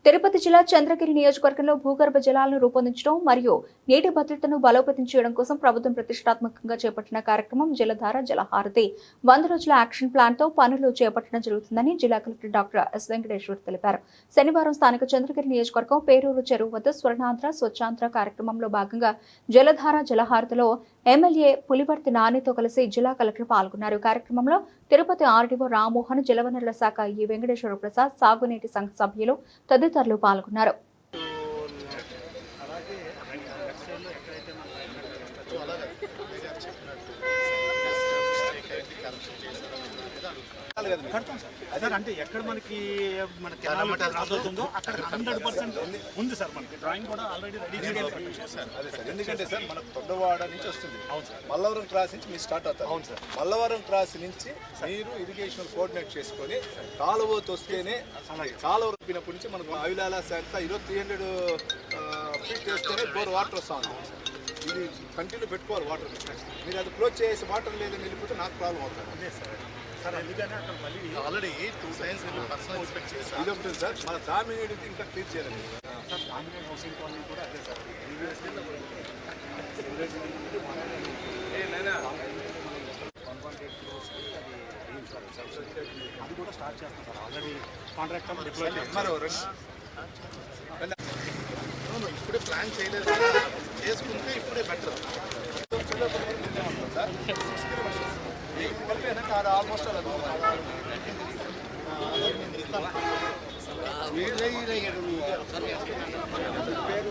తిరుపతి జిల్లా చంద్రగిరి నియోజకవర్గంలో భూగర్భ జలాలను రూపొందించడం మరియు నీటి భద్రతను బలోపేతం చేయడం కోసం ప్రభుత్వం ప్రతిష్టాత్మకంగా చేపట్టిన కార్యక్రమం జలధార జలహారతి 100 రోజుల యాక్షన్ ప్లాన్ తో పనులు చేపట్టడం జరుగుతుందని జిల్లా కలెక్టర్ డాక్టర్ ఎస్ వెంకటేశ్వర్ తెలిపారు. శనివారం స్థానిక చంద్రగిరి నియోజకవర్గం పేరూరు చెరువు వద్ద స్వర్ణాంధ్ర స్వచ్ఛాంధ్ర కార్యక్రమంలో భాగంగా జలధార జలహారతిలో ఎమ్మెల్యే పులివర్తి నానితో కలిసి జిల్లా కలెక్టర్ పాల్గొన్నారు. కార్యక్రమంలో తిరుపతి ఆర్డీఓ రామ్మోహన్, జలవనరుల శాఖ ఈ వెంకటేశ్వర ప్రసాద్, సాగునీటి సంఘ సభ్యులు తదితరులు పాల్గొన్నారు. అంటే ఎక్కడ మనకి అక్కడ 100% ఉంది సార్. మనకి డ్రాయింగ్ కూడా ఆల్రెడీ రెడీ చేశారు. అదే సార్, ఎందుకంటే సార్ మన తొండవాడ నుంచి వస్తుంది. అవును సార్. మల్లవరం క్రాస్ నుంచి మీరు స్టార్ట్ అవుతారు. అవును సార్. మల్లవరం క్రాస్ నుంచి మీరు ఇరిగేషన్ కోఆర్డినేట్ చేసుకొని కాలువతో వస్తేనే కాలువ రప్పినప్పటి నుంచి మనకు అవిలాల శాఖ 300 ఫీట్ వేస్తేనే 4 వాటర్ వస్తా ఉంది. ఇది కంటిన్యూ పెట్టుకోవాలి వాటర్. మీరు అది క్లోజ్ చేసి వాటర్ లేదని వెళ్ళిపోతే నాకు ప్రాబ్లం అవుతుంది. అదే సార్. సార్ ఎందుకంటే అక్కడ మళ్ళీ ఆల్రెడీ 2 times పర్సనల్ ఇన్స్పెక్ట్ చేశారు. ఇది ఒకటి సార్, మన డామినేట్ ఇంకా క్లియర్ చేయాలి సార్. డామినేట్ హౌసింగ్ కాలనీ కూడా అదే సార్. అది కూడా స్టార్ట్ చేస్తాం సార్. ఆల్రెడీ కాంట్రాక్టర్ డిప్లాయ్ చేస్తున్నారు. ఇప్పుడే ప్లాన్ చేయలేదు, చేసుకుంటే ఇప్పుడే బెటర్ సార్. ఆల్మోస్ట్ పేరు